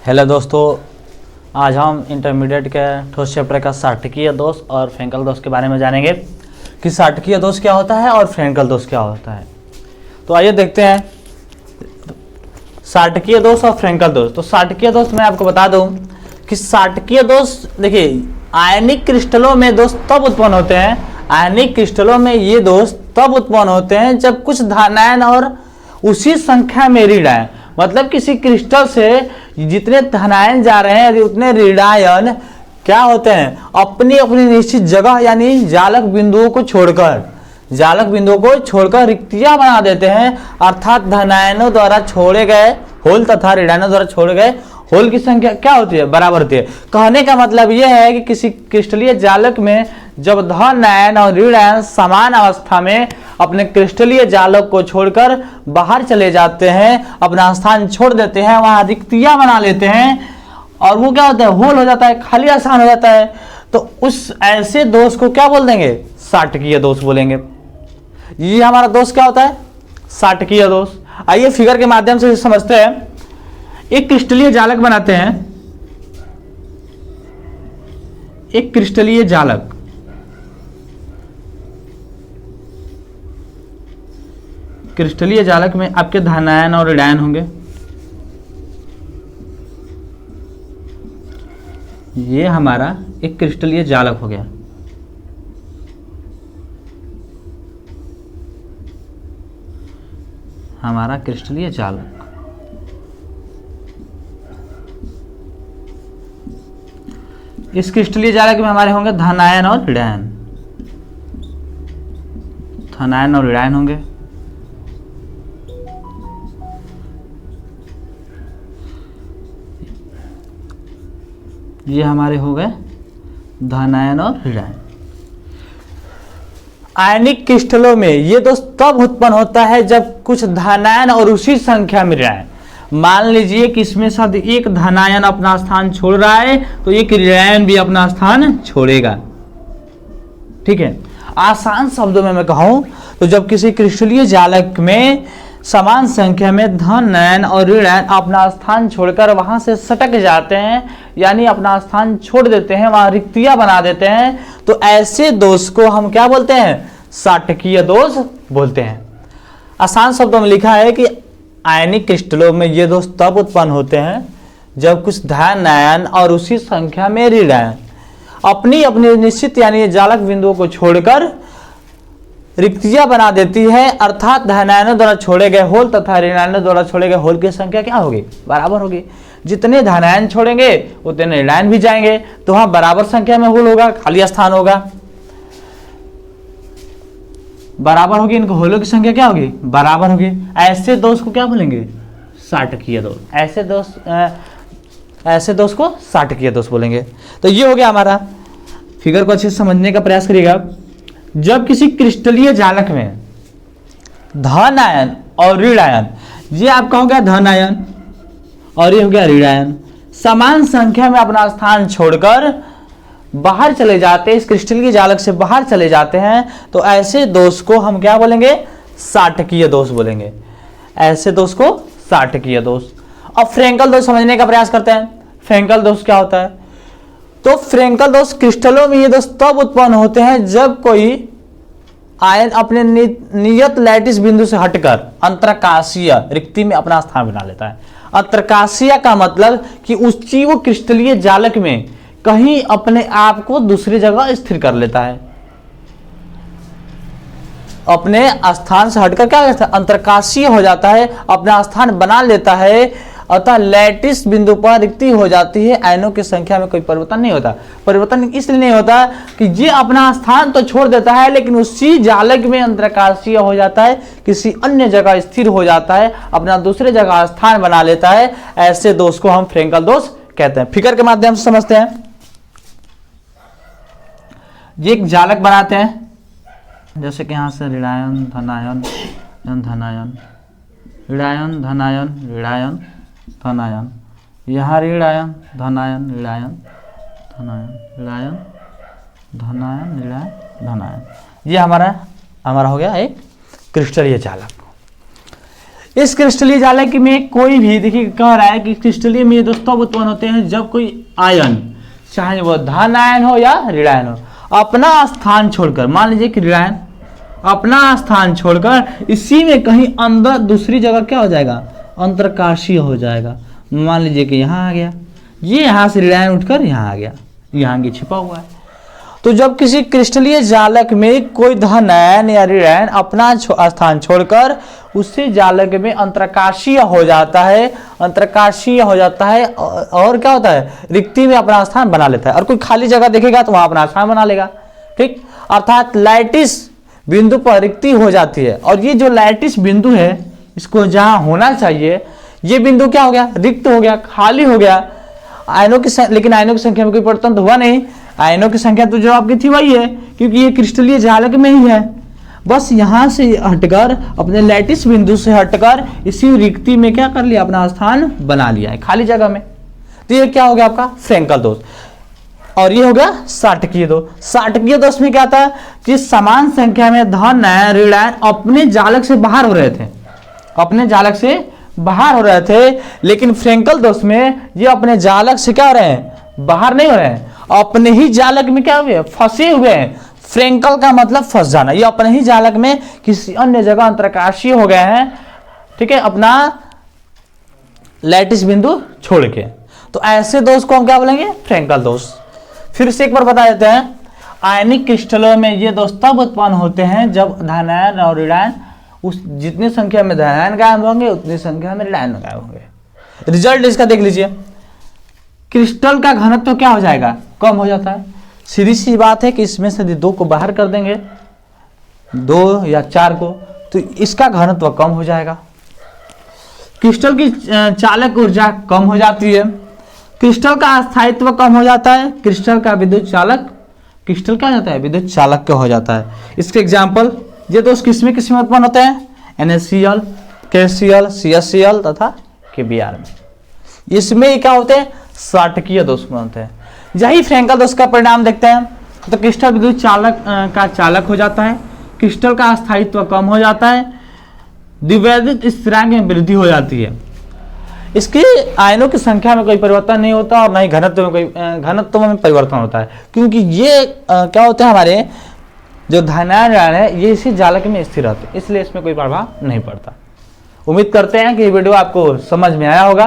Hello दोस्तों, आज हम इंटरमीडिएट के ठोस चैप्टर का साटकीय दोष और फ्रैंकल दोष के बारे में जानेंगे कि साटकीय दोष क्या होता है और फ्रैंकल दोष क्या होता है। तो आइए देखते हैं साटकीय दोष और फ्रैंकल दोष। तो साटकीय दोष मैं आपको बता दूं कि साटकीय दोष, देखिए, आयनिक क्रिस्टलों में दोष तब उत्पन्न होते हैं, आयनिक क्रिस्टलों में ये दोष तब उत्पन्न होते हैं जब कुछ धनायन और उसी संख्या में ऋणायन, मतलब किसी क्रिस्टल से जितने धनायन जा रहे हैं उतने ऋणायन क्या होते हैं, अपनी अपनी निश्चित जगह यानी जालक बिंदुओं को छोड़कर रिक्तियां बना देते हैं। अर्थात धनायनों द्वारा छोड़े गए होल तथा ऋणायनों द्वारा छोड़े गए होल की संख्या क्या होती है, बराबर होती है। कहने का मतलब यह है कि किसी क्रिस्टलीय जालक में जब धनायन और ऋणायन समान अवस्था में अपने क्रिस्टलीय जालक को छोड़कर बाहर चले जाते हैं, अपना स्थान छोड़ देते हैं, वहां रिक्तियां बना लेते हैं और वो क्या होता है, होल हो जाता है, खाली स्थान हो जाता है। तो उस ऐसे दोष को क्या बोल देंगे, साटकीय दोष बोलेंगे। ये हमारा दोष क्या होता है, साटकीय दोष। आइए फिगर के माध्यम से समझते हैं। एक क्रिस्टलीय जालक बनाते हैं, एक क्रिस्टलीय जालक, क्रिस्टलीय जालक में आपके धनायन और ऋणायन होंगे। ये हमारा एक क्रिस्टलीय जालक हो गया। हमारा क्रिस्टलीय जालक, इस क्रिस्टलीय जालक में हमारे होंगे धनायन और ऋणायन, धनायन और ऋणायन होंगे। ये हमारे हो गए धनायन और ऋणायन। आयनिक क्रिस्टलों में ये दोष तब उत्पन्न होता है जब कुछ धनायन और उसी संख्या में ऋणायन। मान लीजिए कि इसमें से एक धनायन अपना स्थान छोड़ रहा है तो एक ऋणायन भी अपना स्थान छोड़ेगा। ठीक है, आसान शब्दों में मैं कहूं तो जब किसी क्रिस्टलीय जालक में समान संख्या में धनायन और ऋणायन अपना स्थान छोड़कर वहां से सटक जाते हैं, यानी अपना स्थान छोड़ देते हैं, वहां रिक्तियां बना देते हैं, तो ऐसे दोष को हम क्या बोलते हैं, साटकीय दोष बोलते हैं। आसान शब्दों में लिखा है कि आयनिक क्रिस्टलों में ये दोष तब उत्पन्न होते हैं जब कुछ धनायन और उसी संख्या में ऋणायन अपनी अपनी निश्चित यानी जालक बिंदुओं को छोड़कर रिक्तियां बना देती है। अर्थात धनायनों द्वारा छोड़े गए होल तथा ऋणायनों द्वारा छोड़े गए होल की संख्या क्या होगी, बराबर होगी। जितने धनायन छोड़ेंगे उतने ऋणायन भी जाएंगे, तो वहां बराबर संख्या में होल होगा, खाली स्थान होगा, बराबर होगी। इनको होलों की संख्या क्या होगी, बराबर होगी। ऐसे दोष को क्या बोलेंगे, साटकीय दोष। ऐसे दोष को साटकीय दोष बोलेंगे। तो ये हो गया हमारा। फिगर को अच्छे से समझने का प्रयास करिएगा। जब किसी क्रिस्टलीय जालक में धनायन और ऋणायन, ये आपका हो गया धनायन और ये हो गया ऋणायन, समान संख्या में अपना स्थान छोड़कर बाहर चले जाते हैं, इस क्रिस्टलीय जालक से बाहर चले जाते हैं, तो ऐसे दोष को हम क्या बोलेंगे, साटकीय दोष बोलेंगे। ऐसे दोष को साटकीय दोष। अब फ्रैंकल दोष समझने का प्रयास करते हैं। फ्रैंकल दोष क्या होता है, तो फ्रैंकल दोष क्रिस्टलों में ये दोष तब उत्पन्न होते हैं जब कोई आयन अपने नियत लैटिस बिंदु से हटकर अंतरकाशीय रिक्ति में अपना स्थान बना लेता है। अंतरकाशीय का मतलब कि उसी वो क्रिस्टलीय जालक में कहीं अपने आप को दूसरी जगह स्थिर कर लेता है, अपने स्थान से हटकर क्या करता है, अंतरकाशीय हो जाता है, अपना स्थान बना लेता है। अतः लैटिस बिंदु पर रिक्ति हो जाती है, आयनों की संख्या में कोई परिवर्तन नहीं होता। परिवर्तन इसलिए नहीं होता कि ये अपना स्थान तो छोड़ देता है लेकिन उसी जालक में अंतरकाशीय हो जाता है, किसी अन्य जगह स्थिर हो जाता है, अपना दूसरे जगह स्थान बना लेता है। ऐसे दोष को हम फ्रैंकल दोष कहते हैं। फिगर के माध्यम से समझते हैं। ये एक जालक बनाते हैं, जैसे कि यहां से ऋणायन धनायन धनायन, ऋणायन धनायन ऋणायन धनायन, यहाँ ऋणायन धनायन ऋणायन धनायन ऋणायन धनायन ऋणायन धनायन। ये हमारा हो गया एक क्रिस्टलीय जालक। इस क्रिस्टलीय जालक में कोई भी, देखिए कह रहा है कि क्रिस्टलीय में दोस्तों उत्पन्न होते हैं जब कोई आयन, चाहे वो धन आयन हो या ऋण आयन हो, अपना स्थान छोड़कर, मान लीजिए कि ऋण आयन अपना स्थान छोड़कर इसी में कहीं अंदर दूसरी जगह क्या हो जाएगा, अंतरकाशीय हो जाएगा। मान लीजिए कि यहाँ आ गया, ये यहाँ से ऋण आयन उठकर यहाँ आ गया, यहाँ भी छिपा हुआ है। तो जब किसी क्रिस्टलीय जालक में कोई धन आयन या ऋण आयन अपना स्थान छोड़कर उसी जालक में अंतरकाशीय हो जाता है, अंतरकाशीय हो जाता है और क्या होता है, रिक्ति में अपना स्थान बना लेता है, और कोई खाली जगह देखेगा तो वहां अपना स्थान बना लेगा। ठीक, अर्थात लैटिस बिंदु पर रिक्ति हो जाती है, और ये जो लैटिस बिंदु है इसको जहां होना चाहिए ये बिंदु क्या हो गया, रिक्त हो गया, खाली हो गया। आयनों की लेकिन आयनों की संख्या में कोई परिवर्तन तो हुआ नहीं, आयनों की संख्या तो जो आपकी थी वही है, क्योंकि ये क्रिस्टलीय जालक में ही है। बस यहां से हटकर अपने लैटिस बिंदु से हटकर इसी रिक्ति में क्या कर लिया, अपना स्थान बना लिया है खाली जगह में। तो ये क्या हो गया आपका फ्रेंकल दोष, और ये हो गया साटकीय दोष। साटकीय दोष में क्या था कि समान संख्या में धन आयन ऋण आयन अपने जालक से बाहर हो रहे थे, अपने जालक से बाहर हो रहे थे, लेकिन फ्रेंकल दोष में ये अपने जालक से क्या हो रहे हैं, बाहर नहीं हो रहे हैं, अपने ही जालक में क्या हुए, फंसे हुए हैं। फ्रेंकल का मतलब फंस जाना, ये अपने ही जालक में किसी अन्य जगह अंतरकाशीय हो गए हैं। ठीक है, अपना लैटिस बिंदु छोड़ के। तो ऐसे दोष को हम क्या बोलेंगे, फ्रेंकल दोष। फिर से एक बार बता देते हैं, आयनिक क्रिस्टलों में ये दोष तब उत्पन्न होते हैं जब धनायन और ऋणायन उस जितनी संख्या में धनायन गायब होंगे उतनी संख्या में ऋणायन गायब होंगे। रिजल्ट इसका देख लीजिए, क्रिस्टल का घनत्व क्या हो जाएगा, कम हो जाता है। सीधी सी बात है कि इसमें से 2 को बाहर कर देंगे, 2 या 4 को, तो इसका घनत्व कम हो जाएगा। क्रिस्टल की चालक ऊर्जा कम हो जाती है, क्रिस्टल का स्थायित्व कम हो जाता है, क्रिस्टल का विद्युत चालक, क्रिस्टल क्या हो जाता है, विद्युत चालक क्या हो जाता है। इसके एग्जाम्पल ये दोष किसमें किसमें उत्पन्न होते हैं, NaCl, KCl, CaCl तथा KBr में। इसमें क्या होते हैं, साटकीय दोष बनते हैं। यही फ्रेंकल दोष का परिणाम देखते हैं, तो क्रिस्टल विद्युत चालक का चालक हो जाता है, क्रिस्टल का स्थायित्व कम हो जाता है, द्विवैधिक स्थिरांक में वृद्धि हो जाती है। इसकी आयनों की संख्या में कोई परिवर्तन नहीं होता और न ही घनत्व में परिवर्तन होता है, क्योंकि ये क्या होते हैं, हमारे जो धनायन है ये इसी जालक में स्थिर रहते हैं, इसलिए इसमें कोई प्रभाव नहीं पड़ता। उम्मीद करते हैं कि ये वीडियो आपको समझ में आया होगा।